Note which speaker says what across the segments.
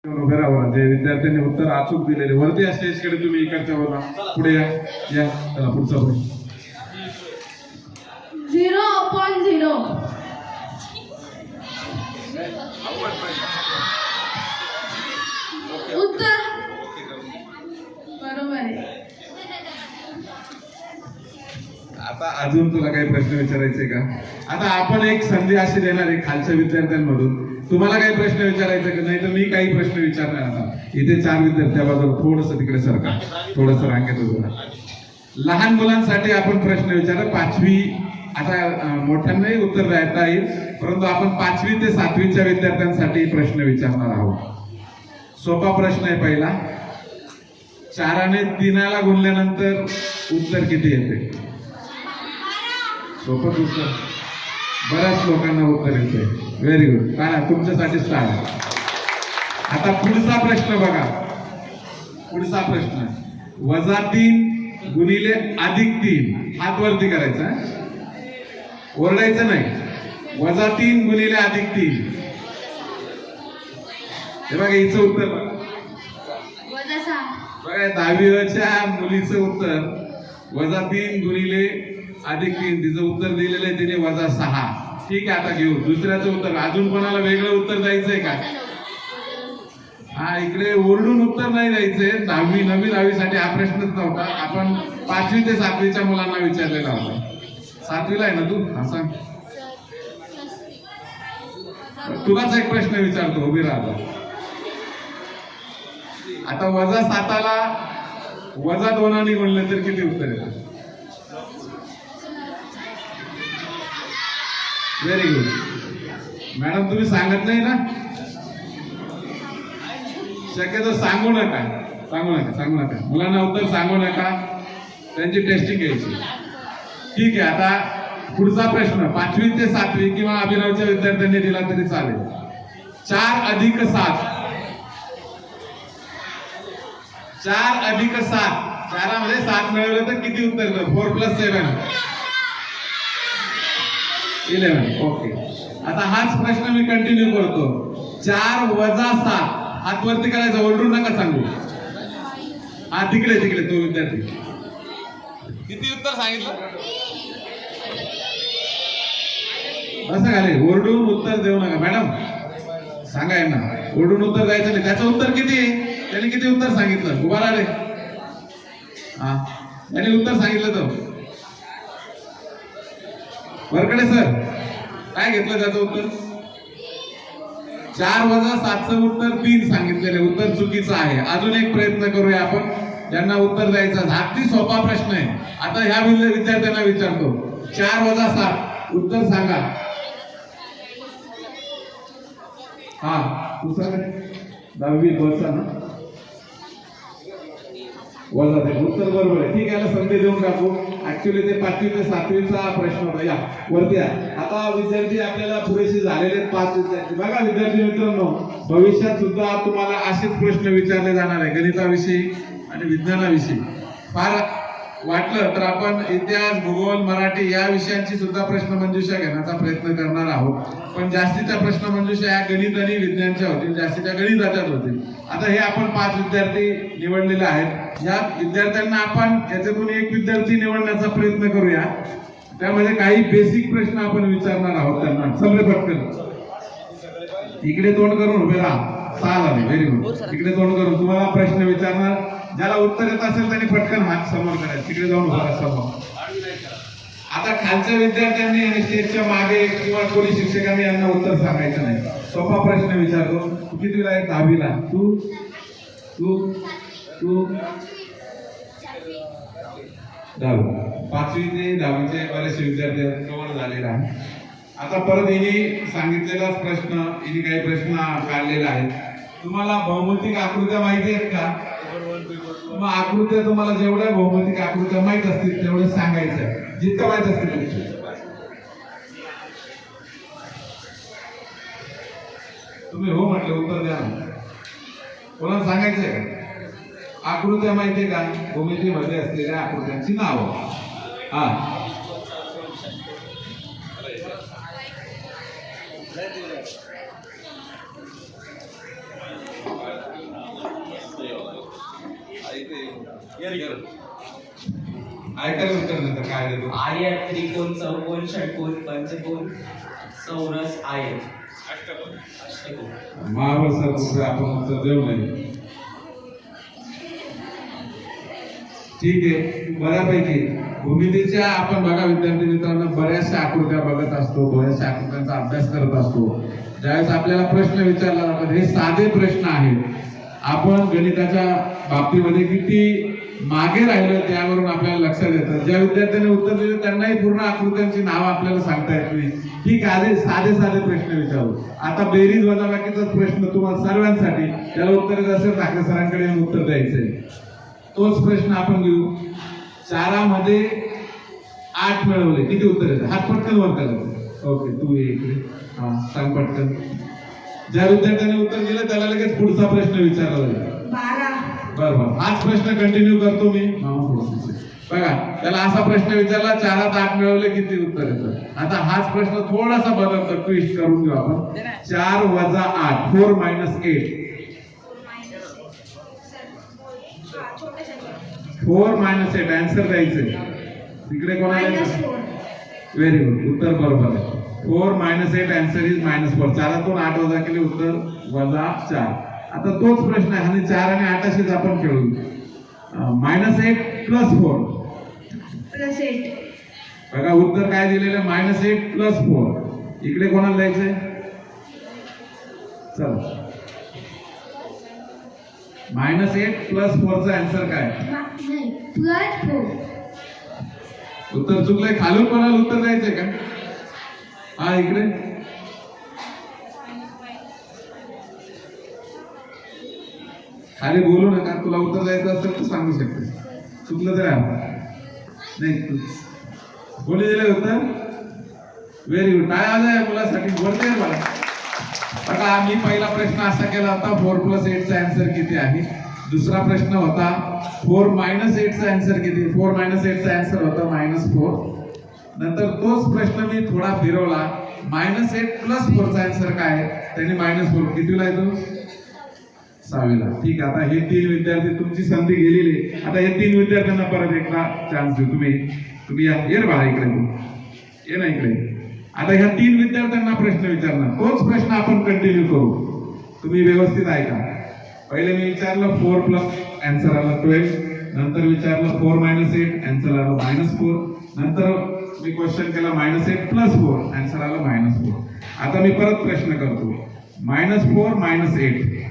Speaker 1: उभे राहा. जे विद्यार्थ्यांनी उत्तर अचूक दिलेले वरती या स्टेजकडे तुम्ही इकडच्या बघा पुढे या या चला पुढचा प्रश्न
Speaker 2: 0/0 उत्तर बरोबर आहे.
Speaker 1: आता अजून तुला काही प्रश्न विचारायचे का? आता आपण एक संधी अशी देणार आहे खालच्या विद्यार्थ्यांमधून तुम्हाला काही प्रश्न विचारायचे का? नाही तर मी काही प्रश्न विचारणार. आता इथे 4 विद्यार्थ्याबद्दल थोडस तिकडे सरका, थोडस रांगेत उभं राहा. लहान मुलांसाठी आपण प्रश्न विचारा 5वी. आता मोठ्यांनाही उत्तर देता येईल, परंतु आपण 5वी ते 7वीच्या विद्यार्थ्यांसाठी प्रश्न विचारणार आहोत. सोपा प्रश्न आहे पहिला. 4 ने 3 गुणल्यानंतर उत्तर किती येते? सोपंच उत्तर. बऱ्याच लोकांना उत्तर येते. Very good. काय तुमच्यासाठी स्टार्ट. आता पुढचा प्रश्न बघा. पुढचा प्रश्न -3 गुणिले +3. हात वरती करायचा, ओरडायचं नाही. -3 गुणिले +3. हे बघा हिचं उत्तर बघा. बघा 10वीच्या मुलीचं उत्तर -3 गुणिले +3. तिचं उत्तर दिलेलं आहे तिने -6. ठीक आहे, आता घेऊ दुसऱ्याचं उत्तर. अजून कोणाला वेगळं उत्तर द्यायचंय का? हा, इकडे ओरडून उत्तर नाही द्यायचंय. 9वी 10वी साठी हा प्रश्नच नव्हता. आपण 5वी ते 7वीच्या मुलांना विचारलेला होता. 7वीला आहे ना तू? हा सांग. तुलाच एक प्रश्न विचारतो, उभी राहा. आता -7ला -2 गुणलं तर किती उत्तर येतं? Very good. मॅडम तुम्ही सांगत नाही ना? शक्यतो सांगू नका, सांगू नका, सांगू नका. मुलांना उत्तर सांगू नका, त्यांची टेस्टिंग घ्यायची. ठीक आहे. आता पुढचा प्रश्न 5वी ते 7वी किंवा अभिनवच्या विद्यार्थ्यांनी दिला तरी चालेल. 4 अधिक 7. 4 अधिक 7. 4 मध्ये 7 मिळवलं तर किती उत्तर येतं? 4 + 7 11. ओके. आता हाच प्रश्न मी कंटिन्यू करतो. 4 - 7. हात वरती करायचा, ओरडून नका सांगू. हा तिकडे तिकडे तो विद्यार्थी किती उत्तर सांगितलं? असं घाले, ओरडून उत्तर देऊ नका. मॅडम सांगा यांना, ओरडून उत्तर द्यायचं नाही. त्याचं उत्तर किती आहे? त्याने किती उत्तर सांगितलं? उभा राहिले. हा, त्याने उत्तर सांगितलं तर वरकडे सर काय घेतलं त्याचं उत्तर? 4 - 7चं उत्तर 3 सांगितलेले. उत्तर चुकीचं आहे. अजून एक प्रयत्न करूया आपण, ज्यांना उत्तर द्यायचं. अगदी सोपा प्रश्न आहे. आता ह्या विद्यार्थ्यांना विचारतो. 4 - 7 उत्तर सांगा. हा तू सांग. 10वी बसचा ना उत्तर बरोबर आहे. ठीक आहे, याला संधी देऊन टाकू. ऍक्च्युली ते 5वी ते 7वीचा प्रश्न होता. या वरती आहे. आता विद्यार्थी आपल्याला पुरेसे झालेले 5 विद्यार्थी. बघा विद्यार्थी मित्रांनो, भविष्यात सुद्धा तुम्हाला असेच प्रश्न विचारले जाणार आहे गणिताविषयी आणि विज्ञानाविषयी. फार वाटलं तर आपण इतिहास, भूगोल, मराठी या विषयांची सुद्धा प्रश्न मंजुषा घेण्याचा प्रयत्न करणार आहोत. पण जास्तीच्या प्रश्न मंजुषा या गणित आणि विज्ञानच्या होतील, जास्तीच्या गणिताच्याच होतील. आता हे आपण 5 विद्यार्थी निवडलेले आहेत. या विद्यार्थ्यांना आपण याच्यातून एक विद्यार्थी निवडण्याचा प्रयत्न करूया. त्यामध्ये काही बेसिक प्रश्न आपण विचारणार आहोत त्यांना. समजे पटकन इकडे तोंड करून उभे राहा. 6 झाले. Very good. इकडे तोंड करून तुम्हाला प्रश्न विचारणार. ज्याला उत्तर येत असेल त्यांनी पटकन हात समोर करायचे. तिकडे जाऊन उभा राहा समोर. आता खालच्या विद्यार्थ्यांनी आणि स्टेजच्या मागे किंवा कोणी शिक्षकांनी यांना उत्तर सांगायचं नाही. सोपा प्रश्न विचारतो. तू कितवीला आहे? 10वीला. तू तू तू 10वी. 5वी ते 10वीचे बरेचसे विद्यार्थी कव्हर झालेले आहेत. आता परत हिने सांगितलेलाच प्रश्न, हिने काही प्रश्न काढलेला आहे. तुम्हाला भौमितिक आकृत्या माहिती आहेत का? मग आकृत्या तुम्हाला जेवढ्या भौमितिक आकृत्या माहित असतील तेवढं सांगायचं. जितकं माहित असतील तुम्ही हो म्हटलं उत्तर द्या. कोणाला सांगायचंय का? आकृत्या माहितीये का? भूमितीमध्ये असलेल्या आकृत्यांची नावं. हा ऐकायला उत्तर नंतर काय देतो
Speaker 2: आयत त्रिकोण चौकोन षटकोन पंचकोन चौरस आयत अष्टकोन
Speaker 1: महाबळ सर कुठे आपण उत्तर देऊ नये ठीक आहे बऱ्यापैकी भूमितीच्या आपण बघा विद्यार्थी मित्रांनो बऱ्याचशा आकृत्या बघत असतो बऱ्याचशा आकृत्यांचा अभ्यास करत असतो ज्यावेळेस आपल्याला प्रश्न विचारला जातात हे साधे प्रश्न आहेत आपण गणिताच्या बाबतीमध्ये किती मागे राहिलो त्यावरून आपल्याला लक्षात येतं ज्या विद्यार्थ्यांनी उत्तर दिले त्यांनाही पूर्ण आकृत्यांची नावं आपल्याला सांगता येत नाही ठीक आहे साधे साधे प्रश्न विचारू आता बेरीज वजाबाकीचाच प्रश्न तुम्हाला सर्वांसाठी त्याला उत्तर येत असेल ठाकरे सरांकडे येऊन उत्तर द्यायचंय तोच प्रश्न आपण घेऊ 4 मध्ये 8 मिळवले किती उत्तर येते हात पटकन वर करायचं ओके तू ये इकडे हा सांग पटकन ज्या विद्यार्थ्यांनी उत्तर दिलं त्याला लगेच पुढचा प्रश्न विचारला जाईल
Speaker 3: 12
Speaker 1: बरोबर हाच प्रश्न कंटिन्यू करतो मी बघा त्याला असा प्रश्न विचारला 4 8 मिळवले किती उत्तर येतं आता हाच प्रश्न थोडासा बदलतो ट्विस्ट करून घेऊ आपण 4 वजा 8 4 मायनस 8 4 मायनस 8 आन्सर द्यायचंय तिकडे कोणाला व्हेरी गुड उत्तर बरोबर आहे 4 मायनस 8 आन्सर इज -4 4तून 8 वजा केले उत्तर वजा 4 आता तोच प्रश्न आहे आणि 4 आणि 8 अशीच आपण खेळू -8 + 4
Speaker 3: +8
Speaker 1: बघा उत्तर काय दिलेलं -8 + 4 इकडे कोणाला द्यायचंय चला -8 + 4 चा आन्सर काय
Speaker 3: नाही +4
Speaker 1: उत्तर चुकलंय खालून कोणाला उत्तर द्यायचंय का हा इकडे खाली बोलू नका तुला उत्तर द्यायचं असेल तर सांगू शकते चुकलं तर नाही कोणी दिलं उत्तर व्हेरी गुड काय आलं आहे मुलासाठी बोलते मला बघा मी पहिला प्रश्न असा केला होता 4 + 8 चा आन्सर किती आहे दुसरा प्रश्न होता 4 - 8 चा आन्सर किती 4 - 8 चा आन्सर होता -4 नंतर तोच प्रश्न मी थोडा फिरवला -8 + 4 चा आन्सर काय त्यांनी -4 कितीला येतो 6वीला ठीक आहे आता हे 3 विद्यार्थी तुमची संधी गेलेली आता हे 3 विद्यार्थ्यांना परत एकदा चान्स देऊ तुम्ही या ये बाळा इकडे ये ना इकडे आता ह्या 3 विद्यार्थ्यांना प्रश्न विचारणार तोच प्रश्न आपण कंटिन्यू करू तुम्ही व्यवस्थित ऐका पहिले मी विचारलं 4 + आन्सर आला 12 नंतर विचारलं 4 - 8 आन्सर आला -4 नंतर मी क्वेश्चन केला -8 + 4 आन्सर आला -4 आता मी परत प्रश्न करतो -4 - 8
Speaker 3: -12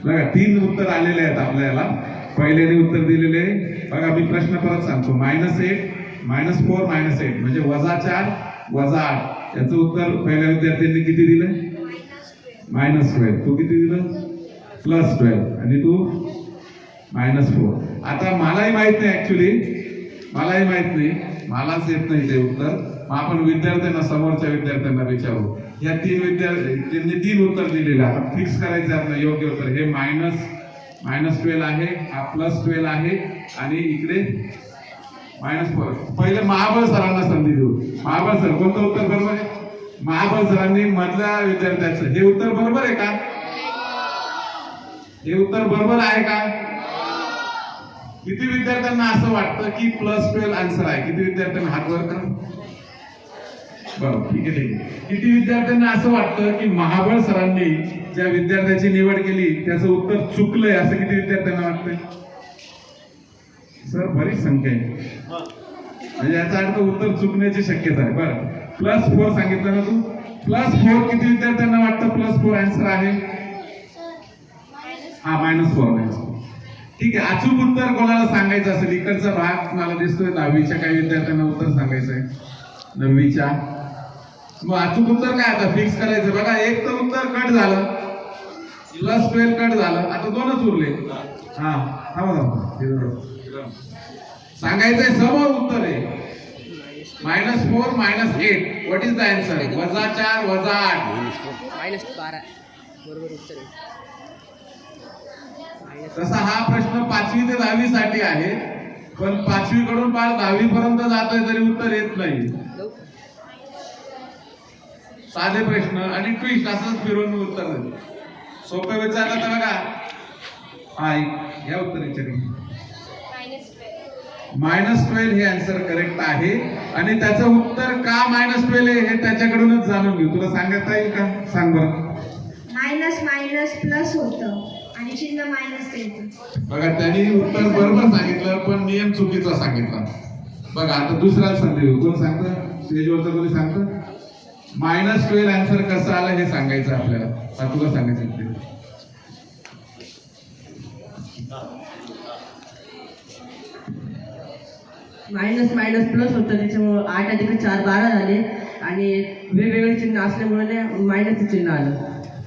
Speaker 1: बघा 3 उत्तर आलेले आहेत आपल्याला पहिल्याने उत्तर दिलेले बघा मी प्रश्न परत सांगतो -8 - 4 - 8 म्हणजे -4 - 8 याचं उत्तर पहिल्या विद्यार्थ्यांनी किती दिलं -12 तू किती दिलं +12 आणि तू -4 आता मलाही माहित नाही ऍक्च्युली मलाही माहित नाही मलाच येत नाही ते उत्तर मग आपण विद्यार्थ्यांना समोरच्या विद्यार्थ्यांना विचारू या 3 विद्यार्थ्यांनी 3 उत्तर दिलेले आता फिक्स करायचं आपलं योग्य उत्तर हे -12 आहे हा +12 आहे आणि इकडे -4 पहिले महाबळ सरांना संधी देऊ महाबळ सर कोणतं उत्तर बरोबर आहे महाबळ सरांनी मधल्या विद्यार्थ्याचं हे उत्तर बरोबर आहे का हे उत्तर बरोबर आहे का किती विद्यार्थ्यांना असं वाटतं की +12 आन्सर आहे किती विद्यार्थ्यांना हात वर करा बरं ठीक आहे किती विद्यार्थ्यांना असं वाटतं की महाबळ सरांनी ज्या विद्यार्थ्याची निवड केली त्याचं उत्तर चुकलंय असं किती विद्यार्थ्यांना वाटतंय सर बरीच संख्या आहे म्हणजे याचा अर्थ उत्तर चुकण्याची शक्यता आहे बरं +4 सांगितलं ना तू +4 किती विद्यार्थ्यांना वाटतं +4 आन्सर आहे हा -4 ठीक आहे अचूक उत्तर कोणाला सांगायचं असेल इकडचा भाग मला दिसतोय 10वीच्या काही विद्यार्थ्यांना उत्तर सांगायचंय 9वीच्या मग अचूक उत्तर काय आता फिक्स करायचं बघा एक तर उत्तर कट झालं +12 कट झालं आता 2च उरले हा सांगायचंय समोर उत्तर आहे -4 - 8 व्हॉट इज द आन्सर -4 - 8
Speaker 2: -12 बरोबर उत्तर आहे
Speaker 1: तसा हा प्रश्न 5वी ते 10वी साठी आहे पण 5वी कडून पार 10वी पर्यंत जातोय तरी उत्तर येत नाही. साधे प्रश्न आणि ट्विस्ट असंच फिरून उत्तर देतो. सोपे विचारलं तर बघा, हा या उत्तर विचार -12 हे आन्सर करेक्ट आहे आणि त्याचं उत्तर का -12 आहे हे त्याच्याकडूनच जाणून घेऊ. तुला सांगता येईल का? सांग बरं.
Speaker 3: मायनस मायनस प्लस होतं आणि चिन्ह मायनस येतं.
Speaker 1: बघा त्यांनी उत्तर बरोबर सांगितलं पण नियम चुकीचा सांगितला. बघा आता दुसरा संधी देऊ. कोण सांगतं? स्टेजवरचं कोणी सांगतं? -12 आन्सर कसं आलं हे सांगायचं आपल्याला. आता तुला सांगायचं ते.
Speaker 4: मायनस मायनस प्लस होतं, त्याच्यामुळं 8 अधिक 4 12 झाले आणि वेगवेगळे चिन्ह असल्यामुळे मायनसचं चिन्ह आलं.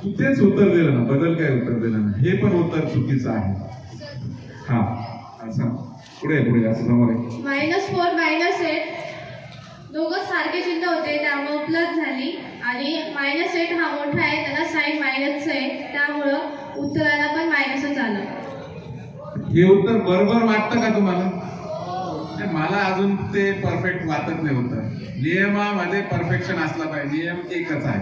Speaker 1: तू तेच उत्तर दिलं ना, बदल काय उत्तर दिलं ना, हे पण उत्तर चुकीचं आहे. हा असं पुढे असं समोर आहे.
Speaker 3: -4 -8 दोघं सारखे चिन्ह होते त्यामुळं प्लस झाली आणि -8 हा मोठा आहे त्याला साईन मायनस आहे त्यामुळं उत्तराला पण मायनसच आलं.
Speaker 1: हे उत्तर बरोबर वाटतं का तुम्हाला? मला अजून ते परफेक्ट वाटत नाही. उत्तर नियमामध्ये परफेक्शन असला पाहिजे. नियम एकच आहे.